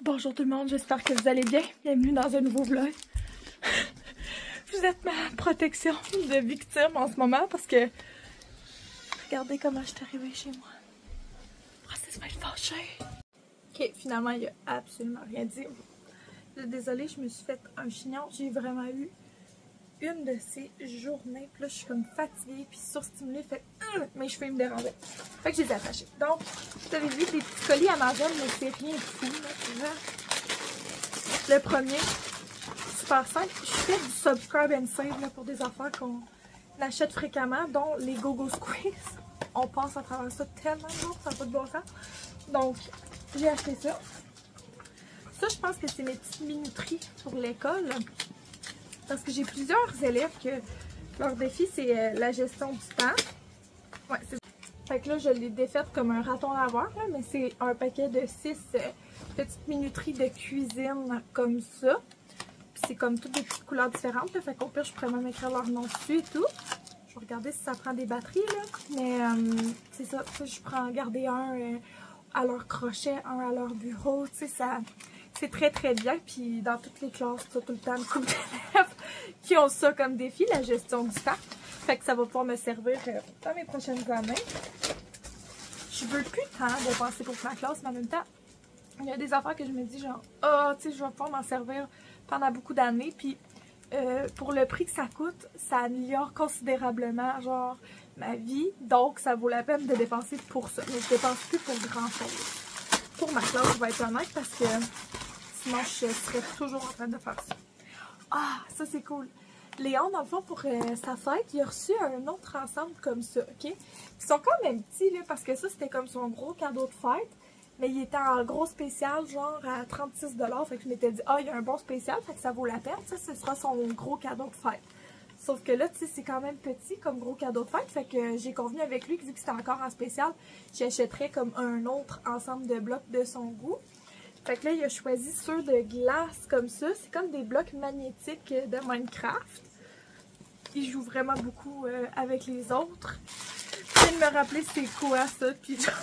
Bonjour tout le monde, j'espère que vous allez bien. Bienvenue dans un nouveau vlog. Vous êtes ma protection de victime en ce moment parce que regardez comment je suis arrivée chez moi. Francis va être fâché. Ok, finalement il n'y a absolument rien dit. Désolée, je me suis fait un chignon. J'ai vraiment eu une de ces journées. Puis là, je suis comme fatiguée puis surstimulée. Fait mes cheveux me dérangeaient. Fait que je les ai attachés. Donc, vous avez vu des petits colis Amazon, mais c'est rien de fou. Là. Le premier, super simple. Je fais du subscribe and save là, pour des affaires qu'on achète fréquemment, dont les Go-Go Squeeze. On passe à travers ça tellement lourd, ça n'a pas de bon sens. Donc, j'ai acheté ça. Ça, je pense que c'est mes petites minuteries pour l'école. Parce que j'ai plusieurs élèves que leur défi, c'est la gestion du temps. Ouais, c'est ça. Fait que là, je l'ai défaite comme un raton laveur, là, mais c'est un paquet de 6 petites minuteries de cuisine comme ça. Puis c'est comme toutes des petites couleurs différentes. Là, fait qu'au pire, je pourrais même écrire leur nom dessus et tout. Je vais regarder si ça prend des batteries, là. Mais c'est ça. Je prends garder un à leur crochet, un à leur bureau. Tu sais, ça... C'est très très bien, puis dans toutes les classes, tout le temps, une couple d'élèves qui ont ça comme défi, la gestion du temps. Fait que ça va pouvoir me servir dans mes prochaines années. Je veux plus tant dépenser pour ma classe, mais en même temps, il y a des affaires que je me dis genre, tu sais, je vais pouvoir m'en servir pendant beaucoup d'années, puis pour le prix que ça coûte, ça améliore considérablement, genre, ma vie, donc ça vaut la peine de dépenser pour ça. Mais je dépense plus pour grand chose. Pour ma classe, je vais être honnête, parce que sinon je serais toujours en train de faire ça. Ah, ça c'est cool. Léon, dans le fond, pour sa fête, il a reçu un autre ensemble comme ça, ok? Ils sont quand même petits, là, parce que ça, c'était comme son gros cadeau de fête. Mais il était en gros spécial, genre à 36 $. Fait que je m'étais dit, il y a un bon spécial, fait que ça vaut la peine. Ça, ce sera son gros cadeau de fête. Sauf que là, tu sais, c'est quand même petit comme gros cadeau de fête. Fait que j'ai convenu avec lui que vu que c'était encore en spécial, j'achèterais comme un autre ensemble de blocs de son goût. Fait que là, il a choisi ceux de glace comme ça. C'est comme des blocs magnétiques de Minecraft. Il joue vraiment beaucoup avec les autres. Je viens de me rappeler c'est quoi ça. Puis genre,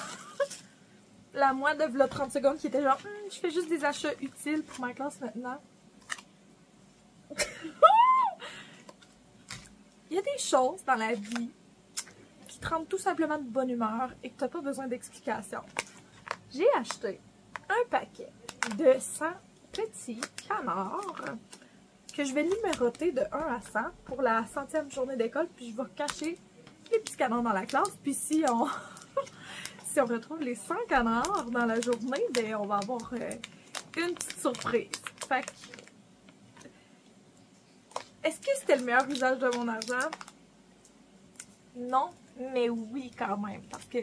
la moi de v'là 30 secondes qui était genre, je fais juste des achats utiles pour ma classe maintenant. Il y a des choses dans la vie qui te rendent tout simplement de bonne humeur et que tu n'as pas besoin d'explication. J'ai acheté un paquet de 100 petits canards que je vais numéroter de 1 à 100 pour la 100e journée d'école. Puis je vais cacher les petits canards dans la classe. Puis si on, si on retrouve les 100 canards dans la journée, ben on va avoir une petite surprise. Fait que, est-ce que c'était le meilleur usage de mon argent? Non, mais oui quand même. Parce que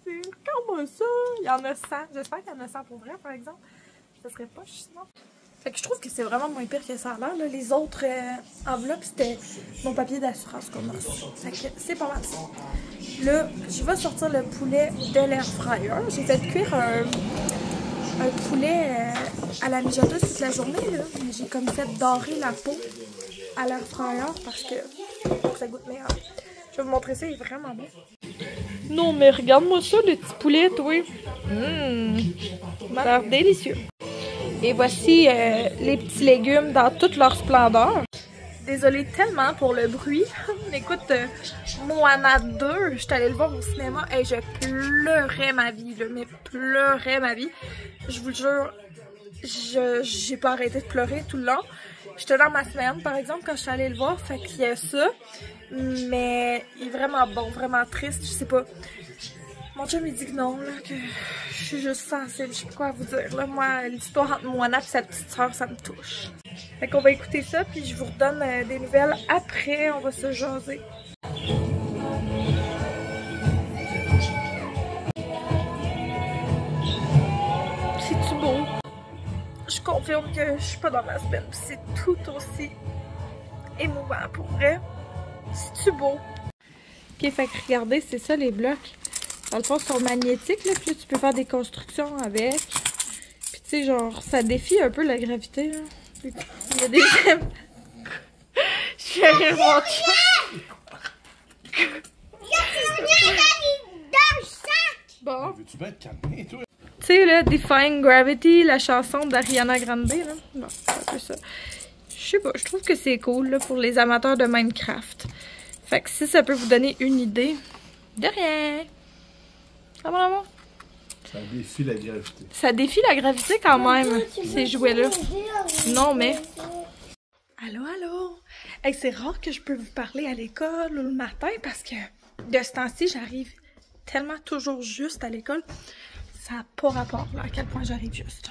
c'est quand même ça. Il y en a 100. J'espère qu'il y en a 100 pour vrai, par exemple. Ça serait pas sinon. Fait que je trouve que c'est vraiment moins pire que ça a l'air. Les autres enveloppes, c'était mon papier d'assurance qu'on a reçu. Fait que c'est pas mal ça. Là, je vais sortir le poulet de l'air fryer. J'ai fait cuire un poulet à la mijoteuse toute la journée. J'ai comme fait dorer la peau à l'air fryer parce que ça goûte meilleur. Je vais vous montrer ça, il est vraiment bon. Non mais regarde-moi ça, le petit poulet, toi. Ça a l'air délicieux. Et voici les petits légumes dans toute leur splendeur. Désolée tellement pour le bruit. Écoute, Moana 2, je suis allée le voir au cinéma et je pleurais ma vie, là, mais pleurais ma vie. Je vous le jure, j'ai pas arrêté de pleurer tout le long. J'étais dans ma semaine, par exemple, quand je suis allée le voir, fait qu'il y a ça. Mais il est vraiment bon, vraiment triste, je sais pas. Mon chum il dit que non, là, que je suis juste sensible, je sais pas quoi vous dire. Là, moi, l'histoire entre Moana et sa petite soeur, ça me touche. Fait qu'on va écouter ça, puis je vous redonne des nouvelles après, on va se jaser. C'est-tu beau? Je confirme que je suis pas dans ma semaine, c'est tout aussi émouvant pour vrai. C'est-tu beau? Ok, fait que regardez, c'est ça les blocs. Dans le fond, ils sont magnétiques, là, puis là, tu peux faire des constructions avec. Puis tu sais, genre, ça défie un peu la gravité, là. Il y a des... Je suis rire mon chat. Bon. Veux-tu bien te calmer, toi? Tu sais, là, Defying Gravity, la chanson d'Ariana Grande, là. Bon, c'est un peu ça. Je sais pas, je trouve que c'est cool, là, pour les amateurs de Minecraft. Fait que si ça peut vous donner une idée, de rien. Ah bon, amour? Ça défie la gravité. Ça défie la gravité quand même, ces jouets-là. Non, mais... Allô, allô? Hey, c'est rare que je peux vous parler à l'école ou le matin parce que de ce temps-ci, j'arrive tellement toujours juste à l'école. Ça n'a pas rapport là, à quel point j'arrive juste.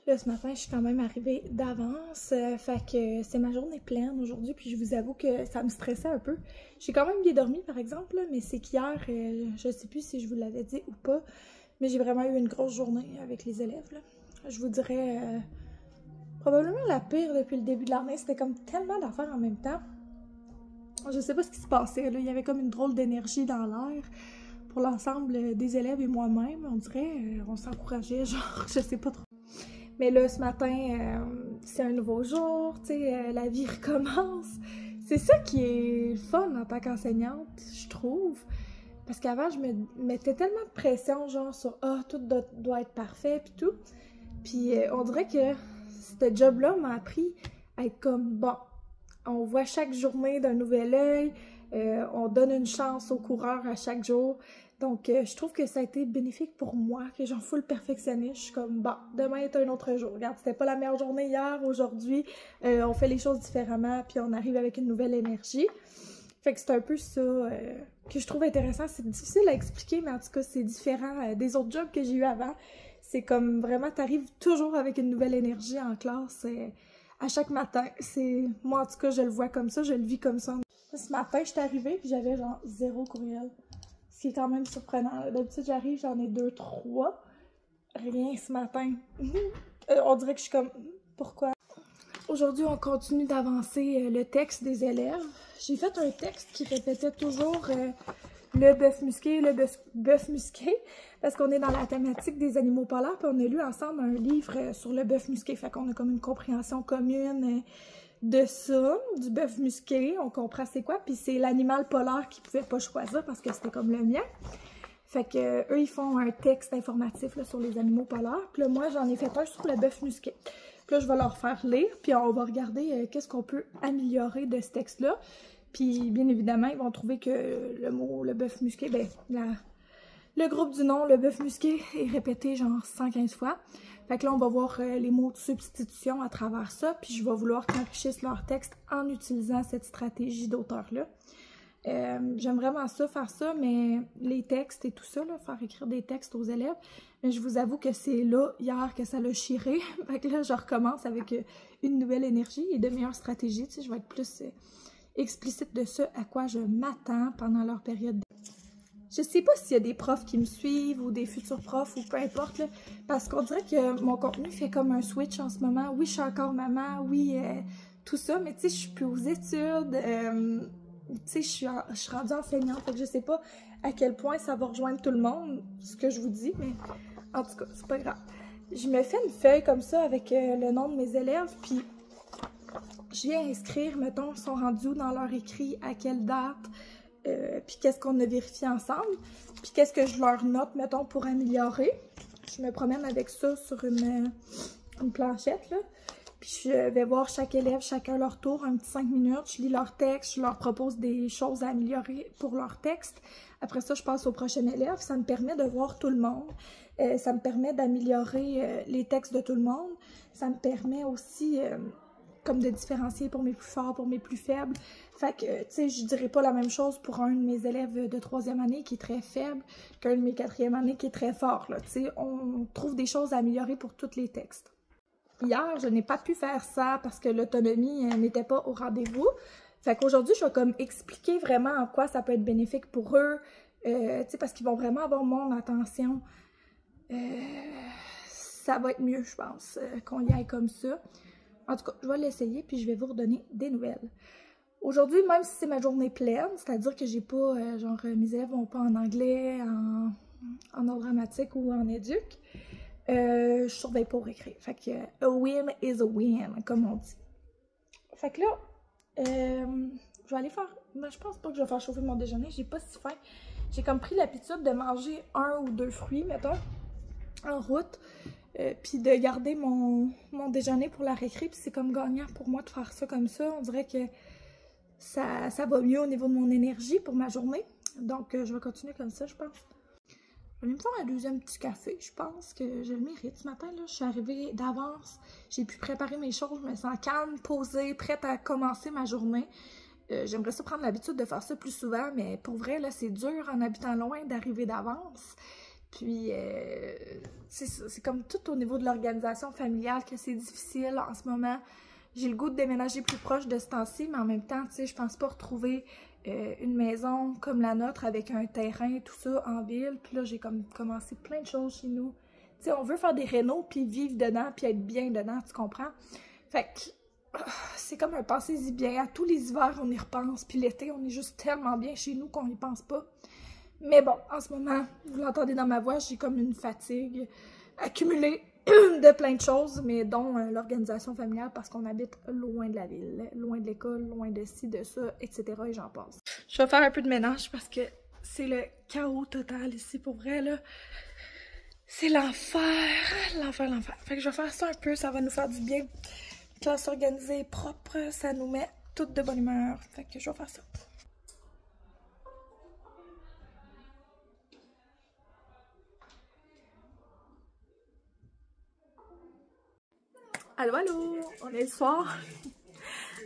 Là, ce matin, je suis quand même arrivée d'avance. Fait que c'est ma journée pleine aujourd'hui. Puis je vous avoue que ça me stressait un peu. J'ai quand même bien dormi, par exemple, là, mais c'est qu'hier, je sais plus si je vous l'avais dit ou pas, mais j'ai vraiment eu une grosse journée avec les élèves, là. Je vous dirais probablement la pire depuis le début de l'année. C'était comme tellement d'affaires en même temps. Je sais pas ce qui se passait, là. Il y avait comme une drôle d'énergie dans l'air pour l'ensemble des élèves et moi-même. On dirait, on s'encourageait, genre, je sais pas trop. Mais là, ce matin, c'est un nouveau jour, tu sais, la vie recommence. C'est ça qui est fun en tant qu'enseignante, je trouve. Parce qu'avant, je me mettais tellement de pression, genre, sur « Ah, tout doit être parfait », puis tout. Puis on dirait que ce job-là m'a appris à être comme « Bon, on voit chaque journée d'un nouvel œil, on donne une chance aux coureurs à chaque jour. » Donc, je trouve que ça a été bénéfique pour moi, que j'en fous le perfectionniste. Je suis comme, bon, demain est un autre jour. Regarde, c'était pas la meilleure journée hier, aujourd'hui, on fait les choses différemment, puis on arrive avec une nouvelle énergie. Fait que c'est un peu ça que je trouve intéressant. C'est difficile à expliquer, mais en tout cas, c'est différent des autres jobs que j'ai eu avant. C'est comme vraiment, t'arrives toujours avec une nouvelle énergie en classe à chaque matin. Moi, en tout cas, je le vois comme ça, je le vis comme ça. Ce matin, je suis arrivée, puis j'avais genre 0 courriel. Ce qui est quand même surprenant. D'habitude, j'arrive, j'en ai 2, 3. Rien ce matin. On dirait que je suis comme, pourquoi? Aujourd'hui, on continue d'avancer le texte des élèves. J'ai fait un texte qui répétait toujours le bœuf musqué, le bœuf musqué, parce qu'on est dans la thématique des animaux polaires, puis on a lu ensemble un livre sur le bœuf musqué. Fait qu'on a comme une compréhension commune de ça, du bœuf musqué, on comprend c'est quoi, puis c'est l'animal polaire qu'ils pouvaient pas choisir parce que c'était comme le mien. Fait que eux, ils font un texte informatif là, sur les animaux polaires, puis là, moi, j'en ai fait un sur le bœuf musqué. Puis là, je vais leur faire lire, puis on va regarder qu'est-ce qu'on peut améliorer de ce texte-là. Puis, bien évidemment, ils vont trouver que le mot, le bœuf musqué, ben, le groupe du nom, le bœuf musqué, est répété genre 115 fois. Fait que là, on va voir les mots de substitution à travers ça, puis je vais vouloir qu'ils enrichissent leur texte en utilisant cette stratégie d'auteur-là. J'aime vraiment ça, faire ça, mais les textes et tout ça, là, faire écrire des textes aux élèves, mais je vous avoue que c'est là, hier, que ça l'a chiré. Fait que là, je recommence avec une nouvelle énergie et de meilleures stratégies. Tu sais, je vais être plus explicite de ça, à quoi je m'attends pendant leur période. Je sais pas s'il y a des profs qui me suivent ou des futurs profs ou peu importe, là, parce qu'on dirait que mon contenu fait comme un switch en ce moment. Oui, je suis encore maman, oui, tout ça, mais tu sais, je suis plus aux études, tu sais, je suis rendue enseignante, fait que je sais pas à quel point ça va rejoindre tout le monde, ce que je vous dis, mais en tout cas, c'est pas grave. Je me fais une feuille comme ça avec le nom de mes élèves, puis je viens inscrire, mettons, sont rendus dans leur écrit, à quelle date, puis qu'est-ce qu'on a vérifié ensemble, puis qu'est-ce que je leur note, mettons, pour améliorer. Je me promène avec ça sur une planchette, là. Puis je vais voir chaque élève, chacun leur tour, un petit 5 minutes. Je lis leur texte, je leur propose des choses à améliorer pour leur texte. Après ça, je passe au prochain élève. Ça me permet de voir tout le monde. Ça me permet d'améliorer les textes de tout le monde. Ça me permet aussi comme de différencier pour mes plus forts, pour mes plus faibles. Fait que, tu sais, je dirais pas la même chose pour un de mes élèves de 3e année qui est très faible qu'un de mes 4e année qui est très fort, là. Tu sais, on trouve des choses à améliorer pour tous les textes. Hier, je n'ai pas pu faire ça parce que l'autonomie n'était pas au rendez-vous. Fait qu'aujourd'hui, je vais comme expliquer vraiment en quoi ça peut être bénéfique pour eux, tu sais, parce qu'ils vont vraiment avoir mon attention. Ça va être mieux, je pense, qu'on y aille comme ça. En tout cas, je vais l'essayer, puis je vais vous redonner des nouvelles. Aujourd'hui, même si c'est ma journée pleine, c'est-à-dire que j'ai pas, genre, mes élèves vont pas en anglais, en art dramatique ou en éduc, je surveille pour écrire. Fait que, a win is a win, comme on dit. Fait que là, je vais aller faire, mais je pense pas que je vais faire chauffer mon déjeuner, j'ai pas si faim. J'ai comme pris l'habitude de manger 1 ou 2 fruits, mettons. en route. Puis de garder mon déjeuner pour la récré. Puis c'est comme gagnant pour moi de faire ça comme ça. On dirait que ça va mieux au niveau de mon énergie pour ma journée. Donc je vais continuer comme ça, je pense. Je vais me faire un deuxième petit café. Je pense que je le mérite. Ce matin, là, je suis arrivée d'avance. J'ai pu préparer mes choses. Je me sens calme, posée, prête à commencer ma journée. J'aimerais ça prendre l'habitude de faire ça plus souvent, mais pour vrai, là, c'est dur en habitant loin d'arriver d'avance. Puis, c'est comme tout au niveau de l'organisation familiale que c'est difficile en ce moment. J'ai le goût de déménager plus proche de ce temps-ci, mais en même temps, tu sais, je pense pas retrouver une maison comme la nôtre avec un terrain, tout ça, en ville. Puis là, j'ai comme commencé plein de choses chez nous. Tu sais, on veut faire des rénaux, puis vivre dedans, puis être bien dedans, tu comprends? Fait que c'est comme un passez-y bien. À tous les hivers, on y repense, puis l'été, on est juste tellement bien chez nous qu'on n'y pense pas. Mais bon, en ce moment, vous l'entendez dans ma voix, j'ai comme une fatigue accumulée de plein de choses, mais dont l'organisation familiale parce qu'on habite loin de la ville, loin de l'école, loin de ci, de ça, etc. et j'en passe. Je vais faire un peu de ménage parce que c'est le chaos total ici, pour vrai, là. C'est l'enfer, l'enfer, l'enfer. Fait que je vais faire ça un peu, ça va nous faire du bien. Classe organisée, propre, ça nous met toutes de bonne humeur. Fait que je vais faire ça. Allô, allô, on est le soir.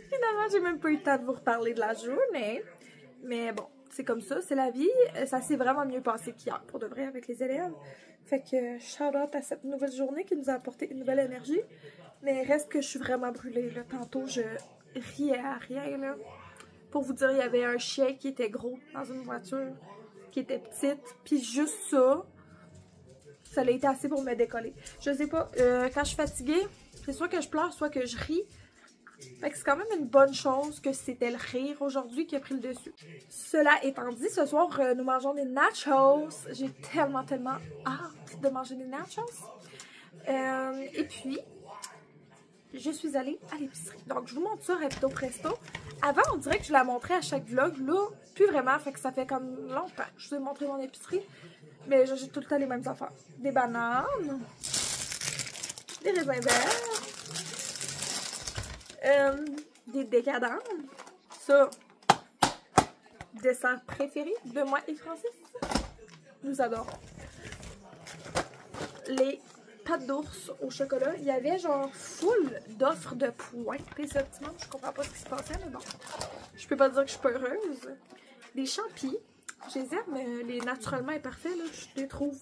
Finalement, j'ai même pas eu le temps de vous reparler de la journée. Mais bon, c'est comme ça, c'est la vie. Ça s'est vraiment mieux passé qu'hier, pour de vrai, avec les élèves. Fait que shout-out à cette nouvelle journée qui nous a apporté une nouvelle énergie. Mais reste que je suis vraiment brûlée, là. Tantôt, je riais à rien, là. Pour vous dire, il y avait un chien qui était gros dans une voiture, qui était petite. Puis juste ça, ça a été assez pour me décoller. Je sais pas, quand je suis fatiguée, c'est soit que je pleure, soit que je ris. Fait que c'est quand même une bonne chose que c'était le rire aujourd'hui qui a pris le dessus. Cela étant dit, ce soir, nous mangeons des nachos. J'ai tellement hâte de manger des nachos. Et puis, je suis allée à l'épicerie. Donc, je vous montre ça rapido presto. Avant, on dirait que je la montrais à chaque vlog. Là, plus vraiment. Fait que ça fait comme longtemps que je vous ai montré mon épicerie. Mais j'ai tout le temps les mêmes affaires. Des bananes. Des raisins verts. Des décadents. Ça, dessert préféré de moi et Francis. Nous adorons. Les pâtes d'ours au chocolat. Il y avait genre full d'offres de points. Et ce petit moment, je comprends pas ce qui se passait, mais bon. Je peux pas dire que je suis pas heureuse. Des champis. Je les aime, les naturellement imparfaits. Là. Je les trouve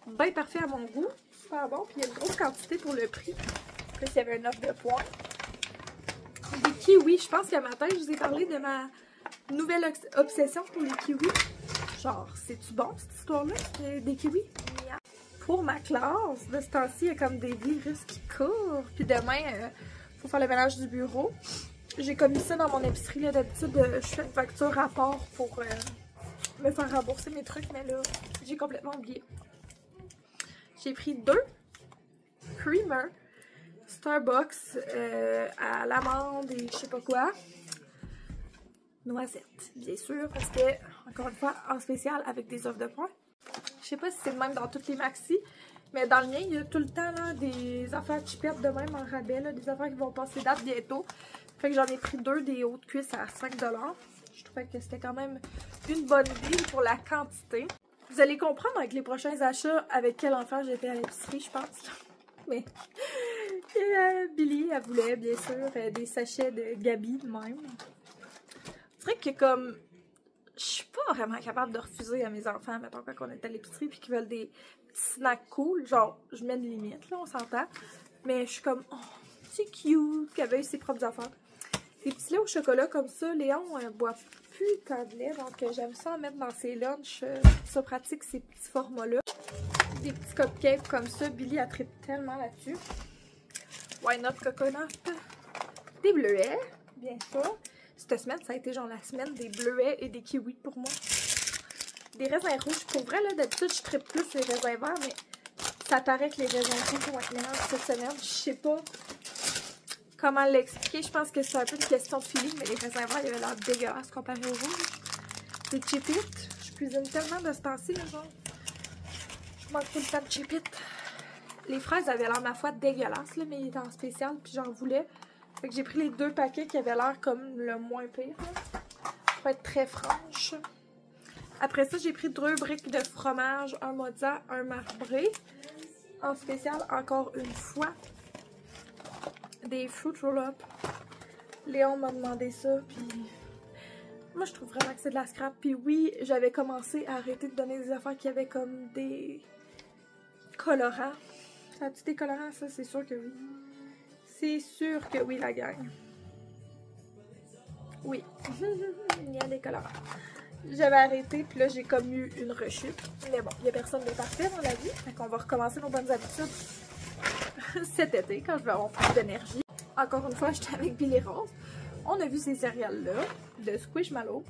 bien parfaits à mon goût. Super bon. Puis il y a une grosse quantité pour le prix. Plus il y avait une offre de points. Des kiwis. Je pense qu'à matin, je vous ai parlé de ma nouvelle obsession pour les kiwis. Genre, c'est-tu bon cette histoire-là? Des kiwis? Pour ma classe, de ce temps-ci, il y a comme des virus qui courent. Puis demain, faut faire le ménage du bureau. J'ai commis ça dans mon épicerie. D'habitude, je fais une facture rapport pour me faire rembourser mes trucs. Mais là, j'ai complètement oublié. J'ai pris 2 creamers Starbucks à l'amande et je sais pas quoi. Noisettes, bien sûr, parce que, encore une fois, en spécial avec des offres de points. Je sais pas si c'est le même dans toutes les maxi, mais dans le mien, il y a tout le temps là, des affaires cheapettes de même en rabais, là, des affaires qui vont passer date bientôt. Fait que j'en ai pris 2 des hautes cuisses à 5 $. Je trouvais que c'était quand même une bonne idée pour la quantité. Vous allez comprendre avec les prochains achats avec quel enfant j'étais à l'épicerie, je pense. Mais Billy, elle voulait bien sûr des sachets de Gabi même. C'est vrai que comme je suis pas vraiment capable de refuser à mes enfants, mettons quand on est à l'épicerie puis qu'ils veulent des petits snacks cool, genre je mets une limite là, on s'entend. Mais je suis comme oh, c'est cute qu'elle veuille ses propres affaires. Des petits laits au chocolat comme ça, Léon boit plus tant de lait, donc j'aime ça en mettre dans ses lunchs. Ça pratique ces petits formats-là. Des petits cupcakes comme ça, Billy a trippé tellement là-dessus. Why not coconut? Des bleuets, bien sûr. Cette semaine, ça a été genre la semaine des bleuets et des kiwis pour moi. Des raisins rouges. Pour vrai, là, d'habitude, je trippe plus les raisins verts, mais ça paraît que les raisins rouges vont être meilleurs cette semaine. Je sais pas comment l'expliquer. Je pense que c'est un peu une question de feeling, mais les raisins verts, ils avaient l'air dégueulasses comparé aux rouges. Des Cheez-Its. Je cuisine tellement de ce temps-ci, genre. Je mange tout le temps de Chip It. Les fraises avaient l'air, ma foi, dégueulasses, là, mais ils étaient en spécial, puis j'en voulais. Fait que j'ai pris les 2 paquets qui avaient l'air comme le moins pire, là. Pour être très franche. Après ça, j'ai pris 2 briques de fromage, un mozza, un marbré. En spécial, encore une fois, des fruit roll-up. Léon m'a demandé ça, puis moi je trouve vraiment que c'est de la scrap. Puis oui, j'avais commencé à arrêter de donner des affaires qui avaient comme des colorants. Ça a-tu des colorants, ça? C'est sûr que oui. C'est sûr que oui, la gang. Oui, il y a des colorants. J'avais arrêté, puis là j'ai comme eu une rechute. Mais bon, il n'y a personne de parfait dans la vie. Fait qu'on va recommencer nos bonnes habitudes cet été, quand je vais avoir plus d'énergie. Encore une fois, j'étais avec Billy Rose. On a vu ces céréales-là, de Squishmallow.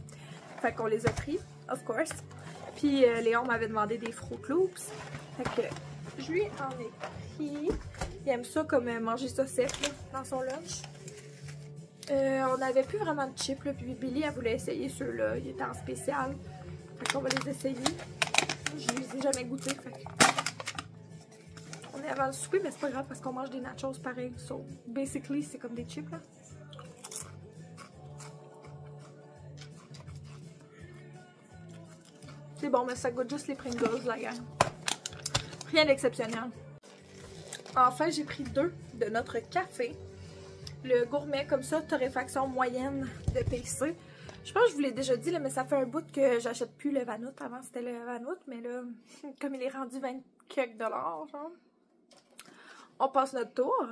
Fait qu'on les a pris, of course. Puis Léon m'avait demandé des Fruit Loops. Fait que je lui en ai pris. Il aime ça comme manger ça sec là, dans son lunch. On n'avait plus vraiment de chips, là, puis Billy, elle voulait essayer ceux-là. Ils étaient en spécial. Fait qu'on va les essayer. Je les ai jamais goûtés. Fait que... On est avant le souper, mais c'est pas grave parce qu'on mange des nachos pareil. So, basically, c'est comme des chips, là. C'est bon, mais ça goûte juste les Pringles, la gang. Rien d'exceptionnel. Enfin, j'ai pris 2 de notre café. Le gourmet, comme ça, torréfaction moyenne de PC. Je pense que je vous l'ai déjà dit, là, mais ça fait un bout que j'achète plus le Vanout. Avant, c'était le Vanout, mais là, comme il est rendu 20 quelques dollars, genre, on passe notre tour.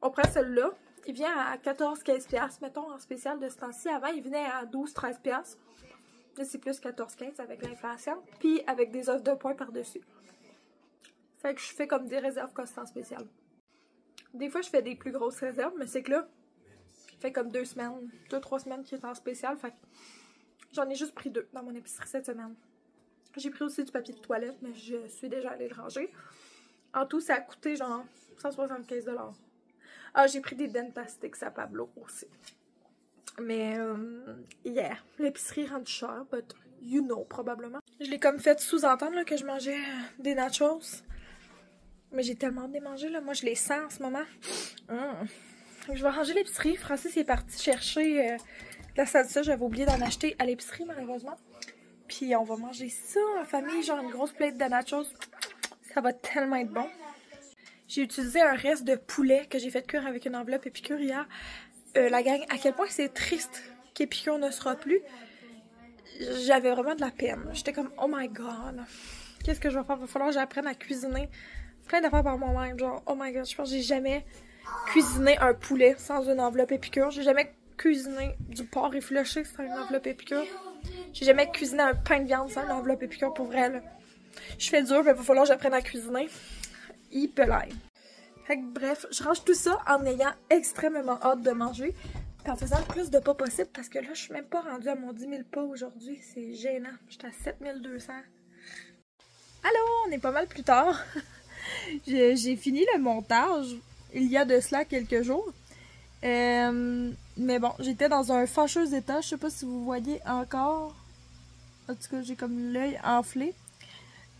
On prend celui-là. Il vient à 14-15$, mettons, en spécial de ce temps-ci. Avant, il venait à 12-13$. Là, c'est plus 14-15$ avec l'inflation. Puis, avec des offres de points par-dessus. Fait que je fais comme des réserves constant spéciales. Des fois, je fais des plus grosses réserves, mais c'est que là, ça fait comme 2 semaines, 2-3 semaines qu'il est en spécial. Fait que j'en ai juste pris 2 dans mon épicerie cette semaine. J'ai pris aussi du papier de toilette, mais je suis déjà allée le ranger. En tout, ça a coûté genre 175$. Ah, j'ai pris des Dentastics à Pablo aussi. Mais, yeah, l'épicerie rend cher, but you know, probablement. Je l'ai comme fait sous-entendre que je mangeais des nachos. Mais j'ai tellement de les manger, là. Moi, je les sens en ce moment. Je vais ranger l'épicerie. Francis est parti chercher la salsa. J'avais oublié d'en acheter à l'épicerie, malheureusement. Puis, on va manger ça en famille, genre une grosse plate de nachos. Ça va tellement être bon. J'ai utilisé un reste de poulet que j'ai fait cuire avec une enveloppe Épicure hier. La gang, à quel point c'est triste qu'Épicure ne sera plus. J'avais vraiment de la peine. J'étais comme, oh my god. Qu'est-ce que je vais faire? Il va falloir que j'apprenne à cuisiner plein d'affaires par moi-même. Genre, oh my god, je pense que j'ai jamais cuisiné un poulet sans une enveloppe Épicure. J'ai jamais cuisiné du porc effiloché sans une enveloppe Épicure. J'ai jamais cuisiné un pain de viande sans une enveloppe Épicure, pour vrai, là. Je fais dur, mais il va falloir que j'apprenne à cuisiner. Hippelaille. Fait que bref, je range tout ça en ayant extrêmement hâte de manger. Puis en faisant le plus de pas possible, parce que là, je suis même pas rendue à mon 10 000 pas aujourd'hui. C'est gênant. J'étais à 7200. Allô, on est pas mal plus tard. J'ai fini le montage il y a de cela quelques jours. Mais bon, j'étais dans un fâcheux état. Je sais pas si vous voyez encore. En tout cas, j'ai comme l'œil enflé.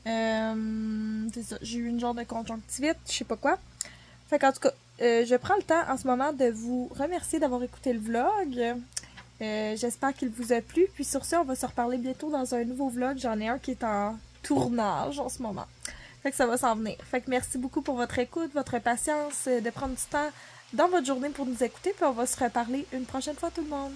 C'est ça, j'ai eu une genre de conjonctivite, je sais pas quoi. Fait qu'en tout cas, je prends le temps en ce moment de vous remercier d'avoir écouté le vlog. J'espère qu'il vous a plu. Puis sur ce, on va se reparler bientôt dans un nouveau vlog. J'en ai un qui est en tournage en ce moment. Fait que ça va s'en venir. Fait que merci beaucoup pour votre écoute, votre patience, de prendre du temps dans votre journée pour nous écouter. Puis on va se reparler une prochaine fois tout le monde.